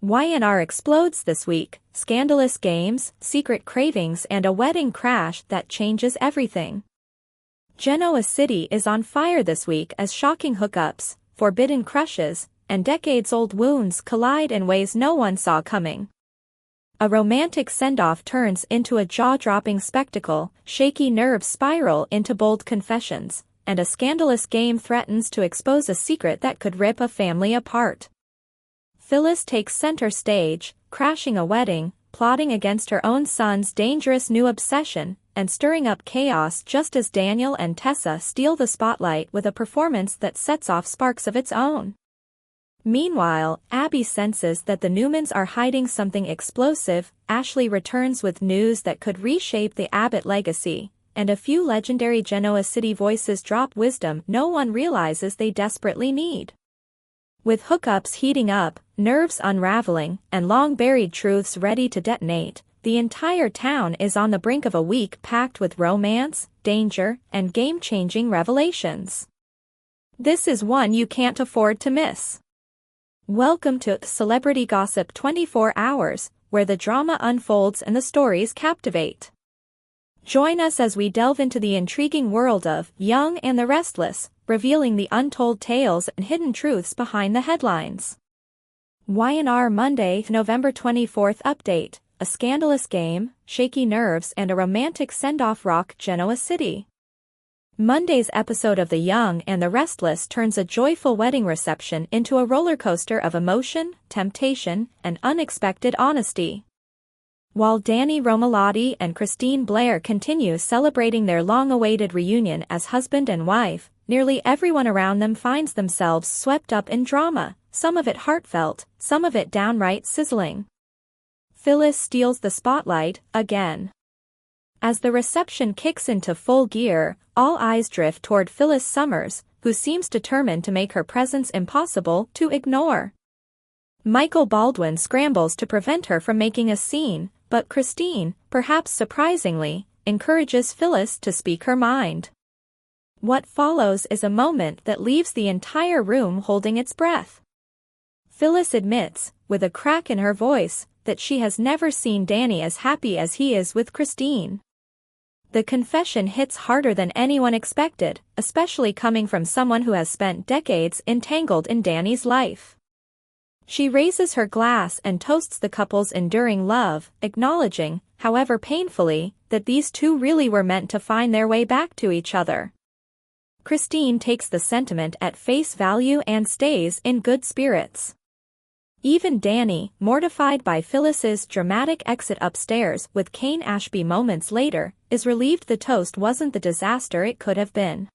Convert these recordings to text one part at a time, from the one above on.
Y&R explodes this week, scandalous games, secret cravings and a wedding crash that changes everything. Genoa City is on fire this week as shocking hookups, forbidden crushes, and decades-old wounds collide in ways no one saw coming. A romantic send-off turns into a jaw-dropping spectacle, shaky nerves spiral into bold confessions, and a scandalous game threatens to expose a secret that could rip a family apart. Phyllis takes center stage, crashing a wedding, plotting against her own son's dangerous new obsession, and stirring up chaos just as Daniel and Tessa steal the spotlight with a performance that sets off sparks of its own. Meanwhile, Abby senses that the Newmans are hiding something explosive. Ashley returns with news that could reshape the Abbott legacy, and a few legendary Genoa City voices drop wisdom no one realizes they desperately need. With hookups heating up, nerves unraveling, and long-buried truths ready to detonate, the entire town is on the brink of a week packed with romance, danger, and game-changing revelations. This is one you can't afford to miss. Welcome to Celebrity Gossip 24 Hours, where the drama unfolds and the stories captivate. Join us as we delve into the intriguing world of Young and the Restless, revealing the untold tales and hidden truths behind the headlines. Y&R Monday, November 24th update, a scandalous game, shaky nerves and a romantic send-off rock Genoa City. Monday's episode of The Young and the Restless turns a joyful wedding reception into a roller coaster of emotion, temptation, and unexpected honesty. While Danny Romalotti and Christine Blair continue celebrating their long-awaited reunion as husband and wife, nearly everyone around them finds themselves swept up in drama, some of it heartfelt, some of it downright sizzling. Phyllis steals the spotlight, again. As the reception kicks into full gear, all eyes drift toward Phyllis Summers, who seems determined to make her presence impossible to ignore. Michael Baldwin scrambles to prevent her from making a scene, but Christine, perhaps surprisingly, encourages Phyllis to speak her mind. What follows is a moment that leaves the entire room holding its breath. Phyllis admits, with a crack in her voice, that she has never seen Danny as happy as he is with Christine. The confession hits harder than anyone expected, especially coming from someone who has spent decades entangled in Danny's life. She raises her glass and toasts the couple's enduring love, acknowledging, however painfully, that these two really were meant to find their way back to each other. Christine takes the sentiment at face value and stays in good spirits. Even Danny, mortified by Phyllis's dramatic exit upstairs with Kane Ashby moments later, is relieved the toast wasn't the disaster it could have been.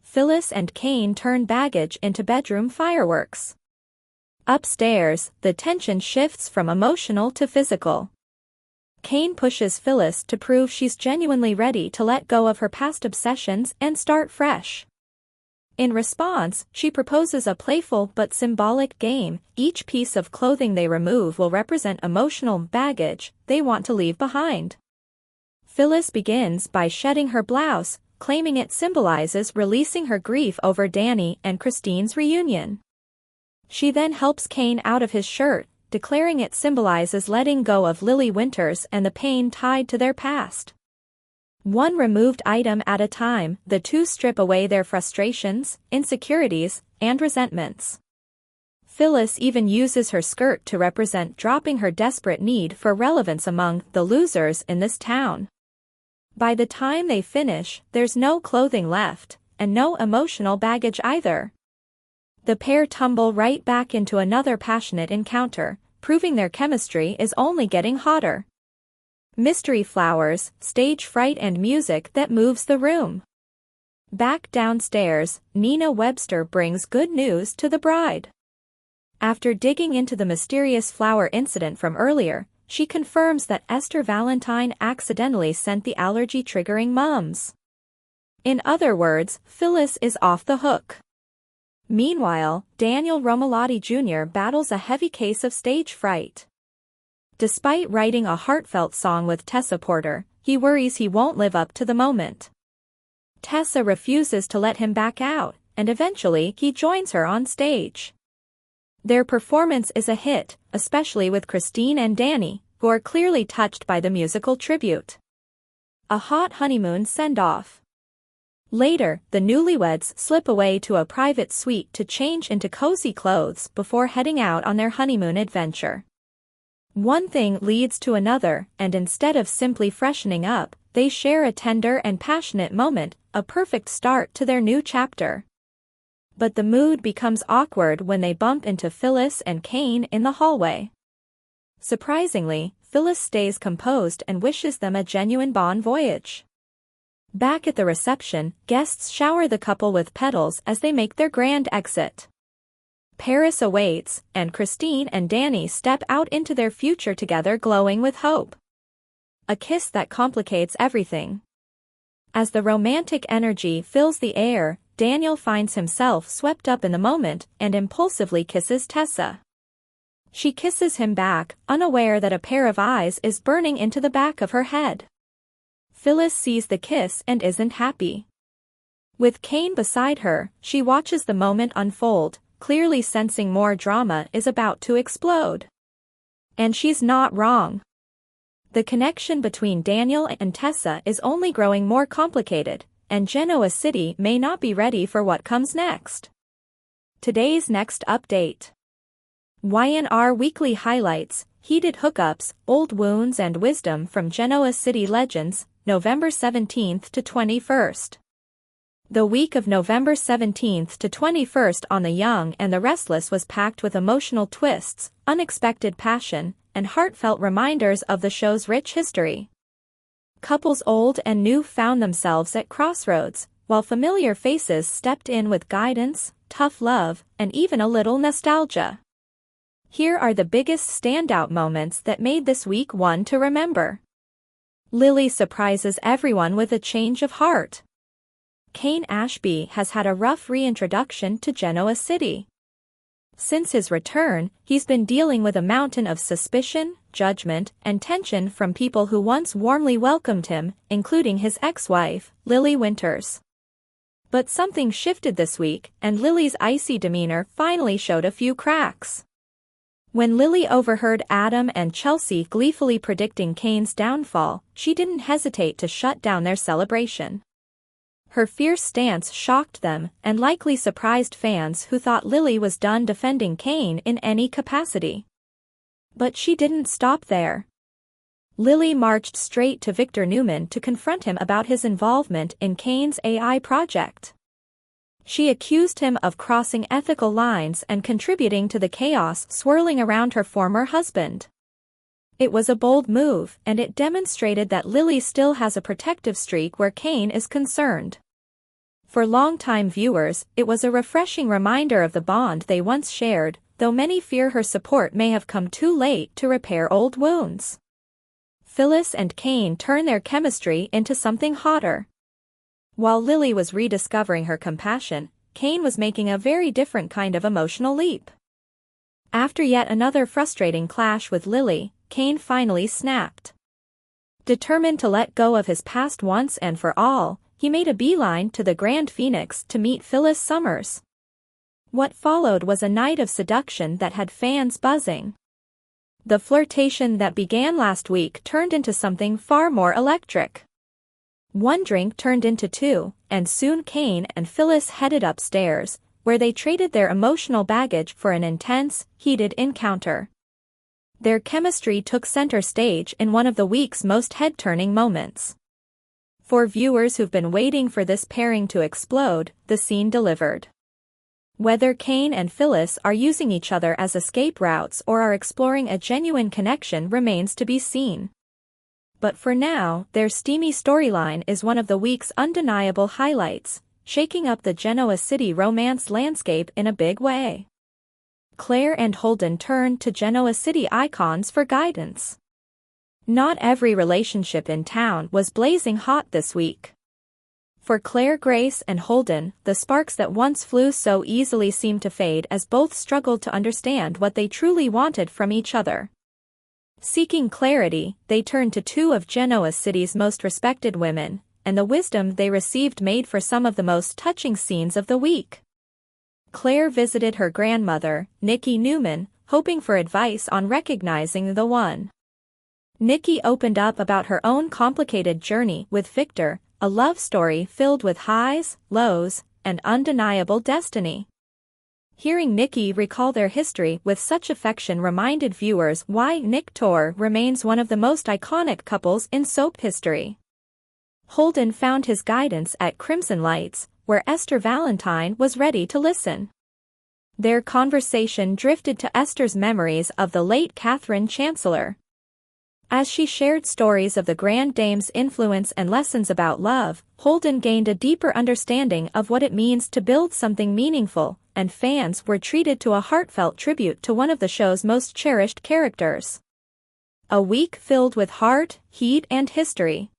Phyllis and Kane turn baggage into bedroom fireworks. Upstairs, the tension shifts from emotional to physical. Kane pushes Phyllis to prove she's genuinely ready to let go of her past obsessions and start fresh. In response, she proposes a playful but symbolic game. Each piece of clothing they remove will represent emotional baggage they want to leave behind. Phyllis begins by shedding her blouse, claiming it symbolizes releasing her grief over Danny and Christine's reunion. She then helps Kane out of his shirt, declaring it symbolizes letting go of Lily Winters and the pain tied to their past. One removed item at a time, the two strip away their frustrations, insecurities, and resentments. Phyllis even uses her skirt to represent dropping her desperate need for relevance among the losers in this town. By the time they finish, there's no clothing left, and no emotional baggage either. The pair tumble right back into another passionate encounter, proving their chemistry is only getting hotter. Mystery flowers, stage fright and music that moves the room. Back downstairs, Nina Webster brings good news to the bride. After digging into the mysterious flower incident from earlier, she confirms that Esther Valentine accidentally sent the allergy-triggering mums. In other words, Phyllis is off the hook. Meanwhile, Daniel Romalotti Jr. battles a heavy case of stage fright. Despite writing a heartfelt song with Tessa Porter, he worries he won't live up to the moment. Tessa refuses to let him back out, and eventually he joins her on stage. Their performance is a hit, especially with Christine and Danny, who are clearly touched by the musical tribute. A hot honeymoon send-off. Later, the newlyweds slip away to a private suite to change into cozy clothes before heading out on their honeymoon adventure. One thing leads to another, and instead of simply freshening up, they share a tender and passionate moment, a perfect start to their new chapter. But the mood becomes awkward when they bump into Phyllis and Kane in the hallway. Surprisingly, Phyllis stays composed and wishes them a genuine bon voyage. Back at the reception, guests shower the couple with petals as they make their grand exit. Paris awaits, and Christine and Danny step out into their future together glowing with hope. A kiss that complicates everything. As the romantic energy fills the air, Daniel finds himself swept up in the moment and impulsively kisses Tessa. She kisses him back, unaware that a pair of eyes is burning into the back of her head. Phyllis sees the kiss and isn't happy. With Kane beside her, she watches the moment unfold, clearly sensing more drama is about to explode. And she's not wrong. The connection between Daniel and Tessa is only growing more complicated, and Genoa City may not be ready for what comes next. Today's next update. YNR Weekly Highlights, Heated Hookups, Old Wounds and Wisdom from Genoa City Legends, November 17th to 21st. The week of November 17th to 21st on The Young and the Restless was packed with emotional twists, unexpected passion, and heartfelt reminders of the show's rich history. Couples old and new found themselves at crossroads, while familiar faces stepped in with guidance, tough love, and even a little nostalgia. Here are the biggest standout moments that made this week one to remember. Lily surprises everyone with a change of heart. Kane Ashby has had a rough reintroduction to Genoa City. Since his return, he's been dealing with a mountain of suspicion, judgment, and tension from people who once warmly welcomed him, including his ex-wife, Lily Winters. But something shifted this week, and Lily's icy demeanor finally showed a few cracks. When Lily overheard Adam and Chelsea gleefully predicting Kane's downfall, she didn't hesitate to shut down their celebration. Her fierce stance shocked them and likely surprised fans who thought Lily was done defending Kane in any capacity. But she didn't stop there. Lily marched straight to Victor Newman to confront him about his involvement in Kane's AI project. She accused him of crossing ethical lines and contributing to the chaos swirling around her former husband. It was a bold move, and it demonstrated that Lily still has a protective streak where Kane is concerned. For longtime viewers, it was a refreshing reminder of the bond they once shared, though many fear her support may have come too late to repair old wounds. Phyllis and Kane turn their chemistry into something hotter. While Lily was rediscovering her compassion, Kane was making a very different kind of emotional leap. After yet another frustrating clash with Lily, Kane finally snapped. Determined to let go of his past once and for all, he made a beeline to the Grand Phoenix to meet Phyllis Summers. What followed was a night of seduction that had fans buzzing. The flirtation that began last week turned into something far more electric. One drink turned into two, and soon Kane and Phyllis headed upstairs, where they traded their emotional baggage for an intense, heated encounter. Their chemistry took center stage in one of the week's most head-turning moments. For viewers who've been waiting for this pairing to explode, the scene delivered. Whether Kane and Phyllis are using each other as escape routes or are exploring a genuine connection remains to be seen. But for now, their steamy storyline is one of the week's undeniable highlights, shaking up the Genoa City romance landscape in a big way. Claire and Holden turned to Genoa City icons for guidance. Not every relationship in town was blazing hot this week. For Claire Grace and Holden, the sparks that once flew so easily seemed to fade as both struggled to understand what they truly wanted from each other. Seeking clarity, they turned to two of Genoa City's most respected women, and the wisdom they received made for some of the most touching scenes of the week. Claire visited her grandmother, Newman, hoping for advice on recognizing the one. Nikki opened up about her own complicated journey with Victor, a love story filled with highs, lows, and undeniable destiny. Hearing Nikki recall their history with such affection reminded viewers why Nick-Tor remains one of the most iconic couples in soap history. Holden found his guidance at Crimson Lights, where Esther Valentine was ready to listen. Their conversation drifted to Esther's memories of the late Catherine Chancellor. As she shared stories of the Grand Dame's influence and lessons about love, Holden gained a deeper understanding of what it means to build something meaningful, and fans were treated to a heartfelt tribute to one of the show's most cherished characters. A week filled with heart, heat, and history.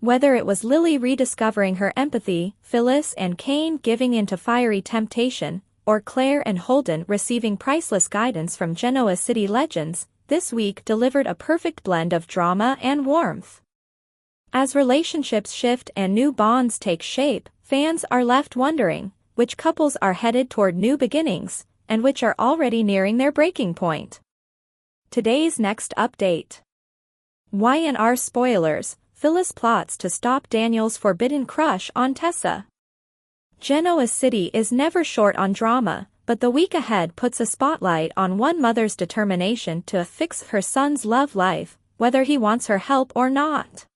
Whether it was Lily rediscovering her empathy, Phyllis and Cain giving into fiery temptation, or Claire and Holden receiving priceless guidance from Genoa City legends, this week delivered a perfect blend of drama and warmth. As relationships shift and new bonds take shape, fans are left wondering which couples are headed toward new beginnings, and which are already nearing their breaking point. Today's next update. Y&R spoilers, Phyllis plots to stop Daniel's forbidden crush on Tessa. Genoa City is never short on drama, but the week ahead puts a spotlight on one mother's determination to fix her son's love life, whether he wants her help or not.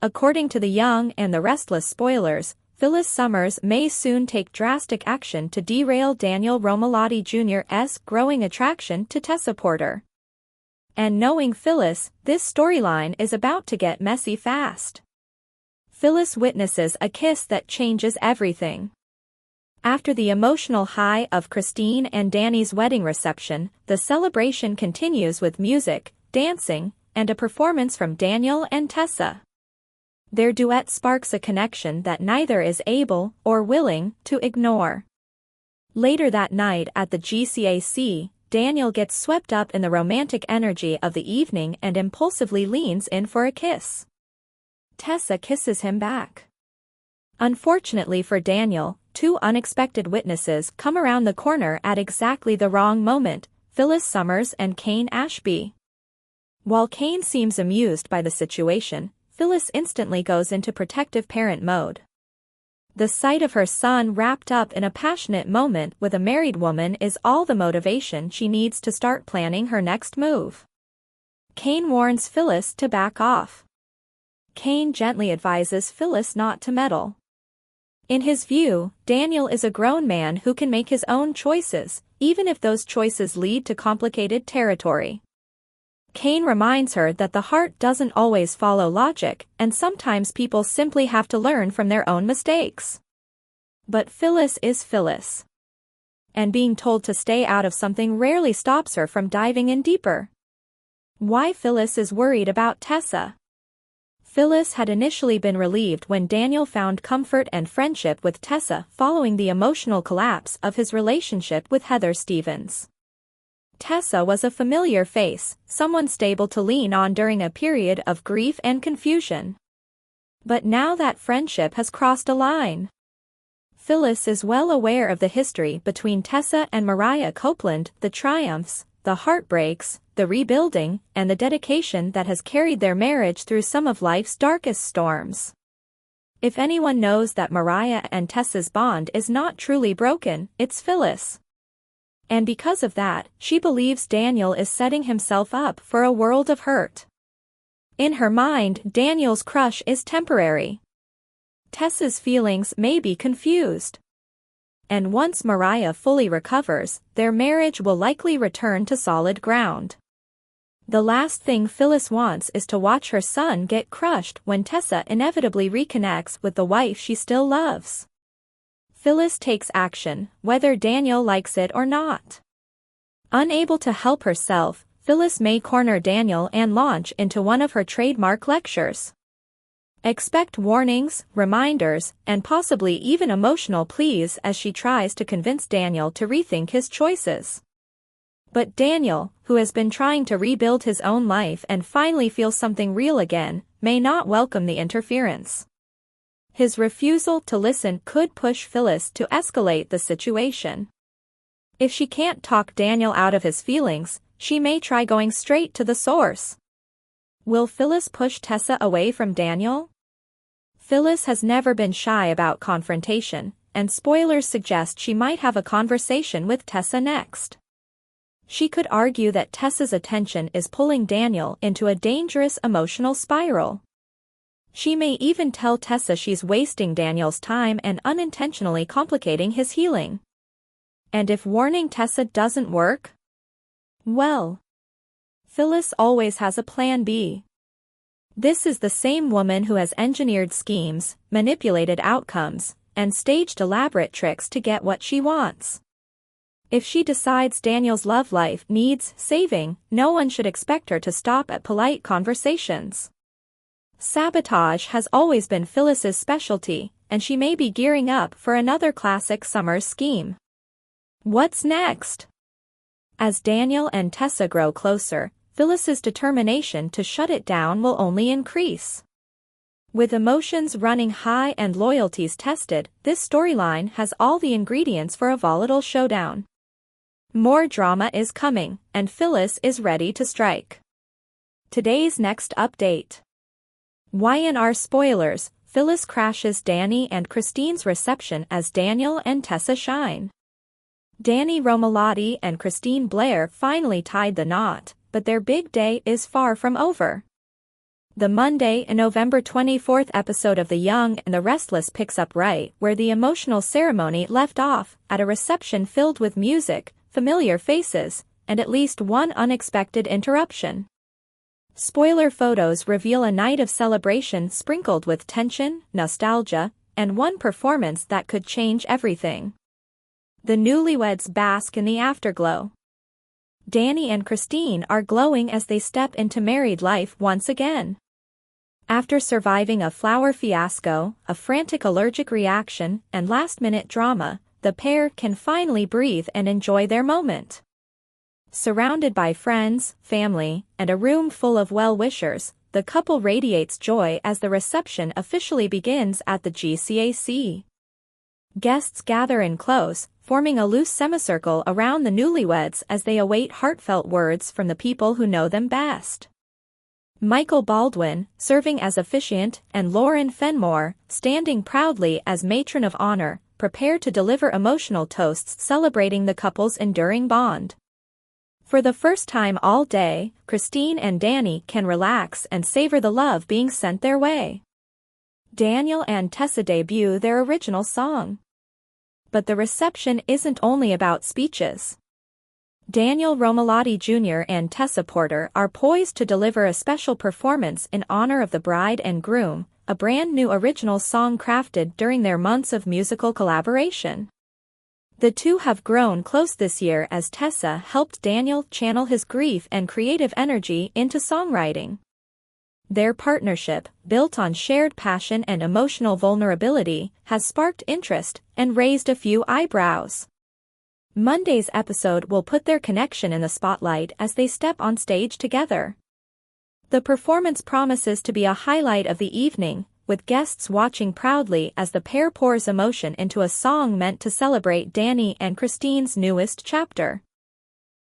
According to The Young and the Restless spoilers, Phyllis Summers may soon take drastic action to derail Daniel Romalotti Jr.'s growing attraction to Tessa Porter. And knowing Phyllis, this storyline is about to get messy fast. Phyllis witnesses a kiss that changes everything. After the emotional high of Christine and Danny's wedding reception, the celebration continues with music, dancing, and a performance from Daniel and Tessa. Their duet sparks a connection that neither is able or willing to ignore. Later that night at the GCAC, Daniel gets swept up in the romantic energy of the evening and impulsively leans in for a kiss. Tessa kisses him back. Unfortunately for Daniel, two unexpected witnesses come around the corner at exactly the wrong moment, Phyllis Summers and Cain Ashby. While Cain seems amused by the situation, Phyllis instantly goes into protective parent mode. The sight of her son wrapped up in a passionate moment with a married woman is all the motivation she needs to start planning her next move. Cain warns Phyllis to back off. Cain gently advises Phyllis not to meddle. In his view, Daniel is a grown man who can make his own choices, even if those choices lead to complicated territory. Cain reminds her that the heart doesn't always follow logic, and sometimes people simply have to learn from their own mistakes. But Phyllis is Phyllis. And being told to stay out of something rarely stops her from diving in deeper. Why Phyllis is worried about Tessa. Phyllis had initially been relieved when Daniel found comfort and friendship with Tessa following the emotional collapse of his relationship with Heather Stevens. Tessa was a familiar face, someone stable to lean on during a period of grief and confusion. But now that friendship has crossed a line. Phyllis is well aware of the history between Tessa and Mariah Copeland, the triumphs, the heartbreaks, the rebuilding, and the dedication that has carried their marriage through some of life's darkest storms. If anyone knows that Mariah and Tessa's bond is not truly broken, it's Phyllis. And because of that, she believes Daniel is setting himself up for a world of hurt. In her mind, Daniel's crush is temporary. Tessa's feelings may be confused. And once Mariah fully recovers, their marriage will likely return to solid ground. The last thing Phyllis wants is to watch her son get crushed when Tessa inevitably reconnects with the wife she still loves. Phyllis takes action, whether Daniel likes it or not. Unable to help herself, Phyllis may corner Daniel and launch into one of her trademark lectures. Expect warnings, reminders, and possibly even emotional pleas as she tries to convince Daniel to rethink his choices. But Daniel, who has been trying to rebuild his own life and finally feel something real again, may not welcome the interference. His refusal to listen could push Phyllis to escalate the situation. If she can't talk Daniel out of his feelings, she may try going straight to the source. Will Phyllis push Tessa away from Daniel? Phyllis has never been shy about confrontation, and spoilers suggest she might have a conversation with Tessa next. She could argue that Tessa's attention is pulling Daniel into a dangerous emotional spiral. She may even tell Tessa she's wasting Daniel's time and unintentionally complicating his healing. And if warning Tessa doesn't work? Well, Phyllis always has a plan B. This is the same woman who has engineered schemes, manipulated outcomes, and staged elaborate tricks to get what she wants. If she decides Daniel's love life needs saving, no one should expect her to stop at polite conversations. Sabotage has always been Phyllis's specialty, and she may be gearing up for another classic summer scheme. What's next? As Daniel and Tessa grow closer, Phyllis's determination to shut it down will only increase. With emotions running high and loyalties tested, this storyline has all the ingredients for a volatile showdown. More drama is coming, and Phyllis is ready to strike. Today's next update. Y&R spoilers, Phyllis crashes Danny and Christine's reception as Daniel and Tessa shine. Danny Romalotti and Christine Blair finally tied the knot, but their big day is far from over. The Monday, November 24th episode of The Young and the Restless picks up right where the emotional ceremony left off, at a reception filled with music, familiar faces, and at least one unexpected interruption. Spoiler photos reveal a night of celebration sprinkled with tension, nostalgia, and one performance that could change everything. The newlyweds bask in the afterglow. Danny and Christine are glowing as they step into married life once again. After surviving a flower fiasco, a frantic allergic reaction, and last-minute drama, the pair can finally breathe and enjoy their moment. Surrounded by friends, family, and a room full of well-wishers, the couple radiates joy as the reception officially begins at the GCAC. Guests gather in close, forming a loose semicircle around the newlyweds as they await heartfelt words from the people who know them best. Michael Baldwin, serving as officiant, and Lauren Fenmore, standing proudly as matron of honor, prepare to deliver emotional toasts celebrating the couple's enduring bond. For the first time all day, Christine and Danny can relax and savor the love being sent their way. Daniel and Tessa debut their original song. But the reception isn't only about speeches. Daniel Romalotti Jr. and Tessa Porter are poised to deliver a special performance in honor of the bride and groom, a brand new original song crafted during their months of musical collaboration. The two have grown close this year as Tessa helped Daniel channel his grief and creative energy into songwriting. Their partnership, built on shared passion and emotional vulnerability, has sparked interest and raised a few eyebrows. Monday's episode will put their connection in the spotlight as they step on stage together. The performance promises to be a highlight of the evening, with guests watching proudly as the pair pours emotion into a song meant to celebrate Danny and Christine's newest chapter.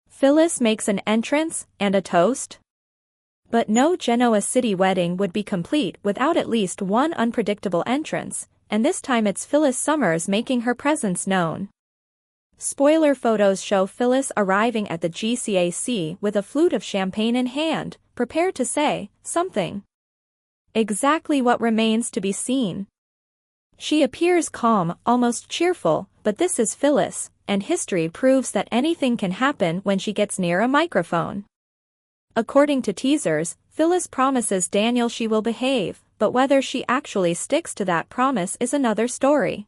Phyllis makes an entrance and a toast. But no Genoa City wedding would be complete without at least one unpredictable entrance, and this time it's Phyllis Summers making her presence known. Spoiler photos show Phyllis arriving at the GCAC with a flute of champagne in hand, prepared to say something. Exactly what remains to be seen. She appears calm, almost cheerful, but this is Phyllis, and history proves that anything can happen when she gets near a microphone. According to teasers, Phyllis promises Daniel she will behave, but whether she actually sticks to that promise is another story.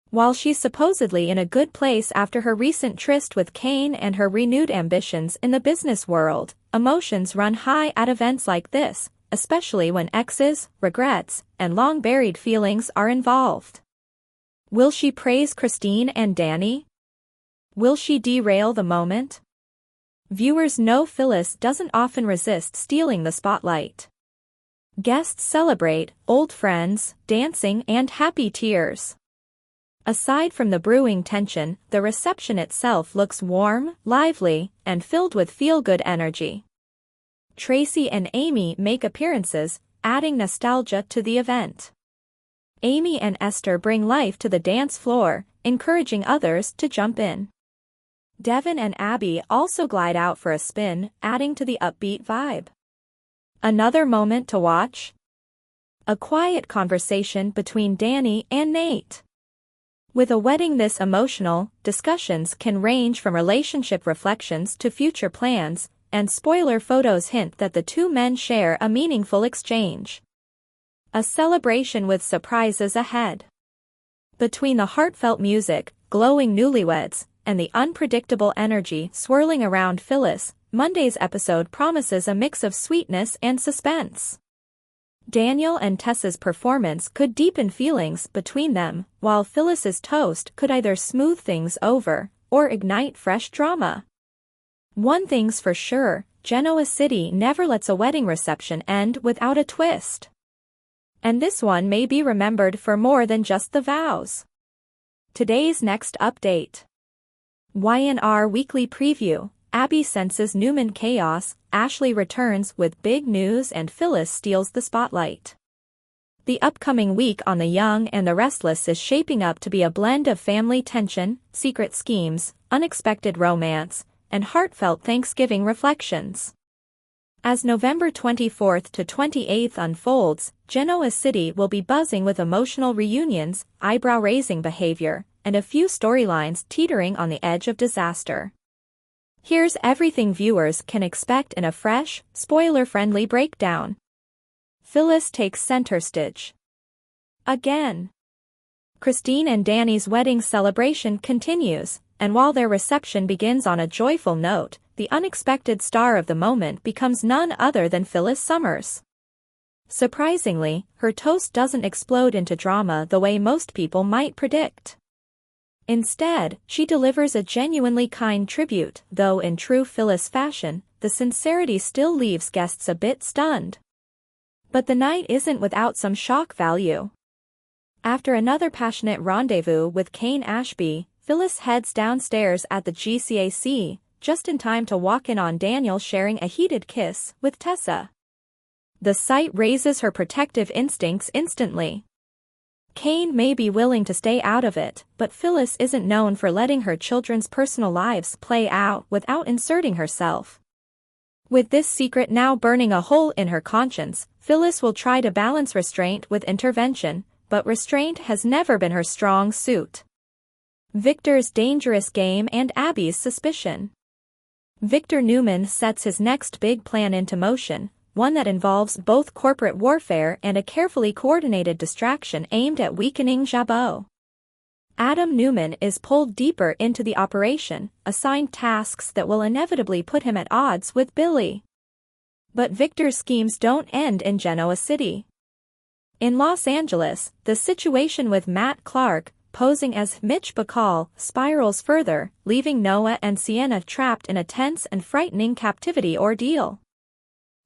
While she's supposedly in a good place after her recent tryst with Kane and her renewed ambitions in the business world, emotions run high at events like this, especially when exes, regrets, and long-buried feelings are involved. Will she praise Christine and Danny? Will she derail the moment? Viewers know Phyllis doesn't often resist stealing the spotlight. Guests celebrate, old friends, dancing and happy tears. Aside from the brewing tension, the reception itself looks warm, lively, and filled with feel-good energy. Tracy and Amy make appearances, adding nostalgia to the event. Amy and Esther bring life to the dance floor, encouraging others to jump in. Devin and Abby also glide out for a spin, adding to the upbeat vibe. Another moment to watch? A quiet conversation between Danny and Nate. With a wedding this emotional, discussions can range from relationship reflections to future plans, and spoiler photos hint that the two men share a meaningful exchange. A celebration with surprises ahead. Between the heartfelt music, glowing newlyweds, and the unpredictable energy swirling around Phyllis, Monday's episode promises a mix of sweetness and suspense. Daniel and Tessa's performance could deepen feelings between them, while Phyllis's toast could either smooth things over or ignite fresh drama. One thing's for sure, Genoa City never lets a wedding reception end without a twist. And this one may be remembered for more than just the vows. Today's next update. YNR Weekly Preview. Abby senses Newman chaos, Ashley returns with big news and Phyllis steals the spotlight. The upcoming week on The Young and the Restless is shaping up to be a blend of family tension, secret schemes, unexpected romance, and heartfelt Thanksgiving reflections. As November 24th to 28th unfolds, Genoa City will be buzzing with emotional reunions, eyebrow-raising behavior, and a few storylines teetering on the edge of disaster. Here's everything viewers can expect in a fresh, spoiler-friendly breakdown. Phyllis takes center stage. Again. Christine and Danny's wedding celebration continues, and while their reception begins on a joyful note, the unexpected star of the moment becomes none other than Phyllis Summers. Surprisingly, her toast doesn't explode into drama the way most people might predict. Instead, she delivers a genuinely kind tribute, though in true Phyllis fashion, the sincerity still leaves guests a bit stunned. But the night isn't without some shock value. After another passionate rendezvous with Kane Ashby, Phyllis heads downstairs at the GCAC, just in time to walk in on Daniel sharing a heated kiss with Tessa. The sight raises her protective instincts instantly. Kane may be willing to stay out of it, but Phyllis isn't known for letting her children's personal lives play out without inserting herself. With this secret now burning a hole in her conscience, Phyllis will try to balance restraint with intervention, but restraint has never been her strong suit. Victor's dangerous game and Abby's suspicion. Victor Newman sets his next big plan into motion, one that involves both corporate warfare and a carefully coordinated distraction aimed at weakening Jabot. Adam Newman is pulled deeper into the operation, assigned tasks that will inevitably put him at odds with Billy. But Victor's schemes don't end in Genoa City. In Los Angeles, the situation with Matt Clark, posing as Mitch Bacall, spirals further, leaving Noah and Sienna trapped in a tense and frightening captivity ordeal.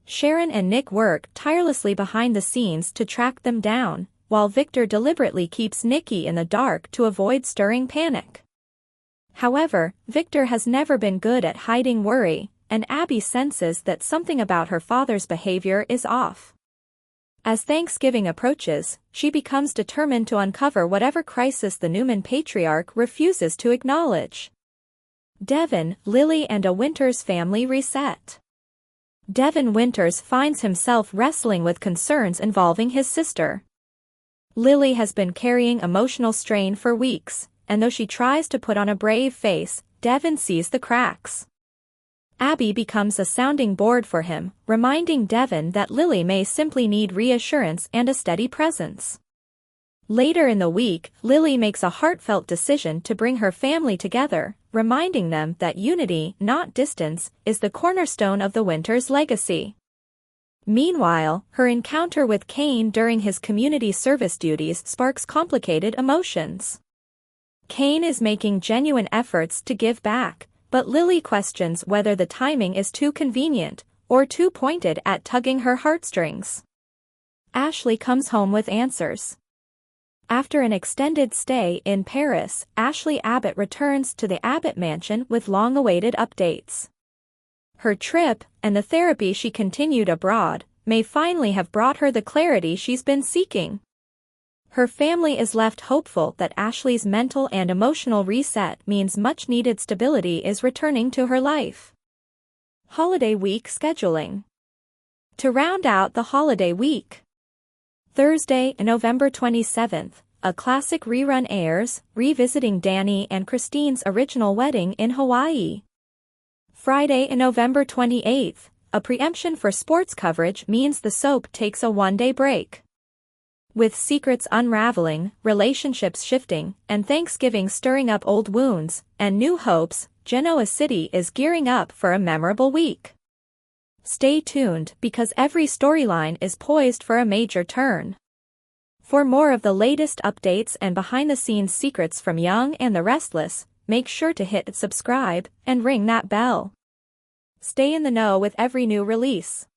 Sharon and Nick work tirelessly behind the scenes to track them down, while Victor deliberately keeps Nikki in the dark to avoid stirring panic. However, Victor has never been good at hiding worry, and Abby senses that something about her father's behavior is off. As Thanksgiving approaches, she becomes determined to uncover whatever crisis the Newman patriarch refuses to acknowledge. Devin, Lily and a Winters family reset. Devin Winters finds himself wrestling with concerns involving his sister. Lily has been carrying emotional strain for weeks, and though she tries to put on a brave face, Devin sees the cracks. Abby becomes a sounding board for him, reminding Devin that Lily may simply need reassurance and a steady presence. Later in the week, Lily makes a heartfelt decision to bring her family together, reminding them that unity, not distance, is the cornerstone of the Winters' legacy. Meanwhile, her encounter with Kane during his community service duties sparks complicated emotions. Kane is making genuine efforts to give back, but Lily questions whether the timing is too convenient or too pointed at tugging her heartstrings. Ashley comes home with answers. After an extended stay in Paris, Ashley Abbott returns to the Abbott mansion with long-awaited updates. Her trip, and the therapy she continued abroad, may finally have brought her the clarity she's been seeking. Her family is left hopeful that Ashley's mental and emotional reset means much-needed stability is returning to her life. Holiday week scheduling. To round out the holiday week, Thursday, November 27th, a classic rerun airs, revisiting Danny and Christine's original wedding in Hawaii. Friday, November 28th, a preemption for sports coverage means the soap takes a one-day break. With secrets unraveling, relationships shifting, and Thanksgiving stirring up old wounds and new hopes, Genoa City is gearing up for a memorable week. Stay tuned because every storyline is poised for a major turn. For more of the latest updates and behind-the-scenes secrets from Young and the Restless, make sure to hit subscribe and ring that bell. Stay in the know with every new release.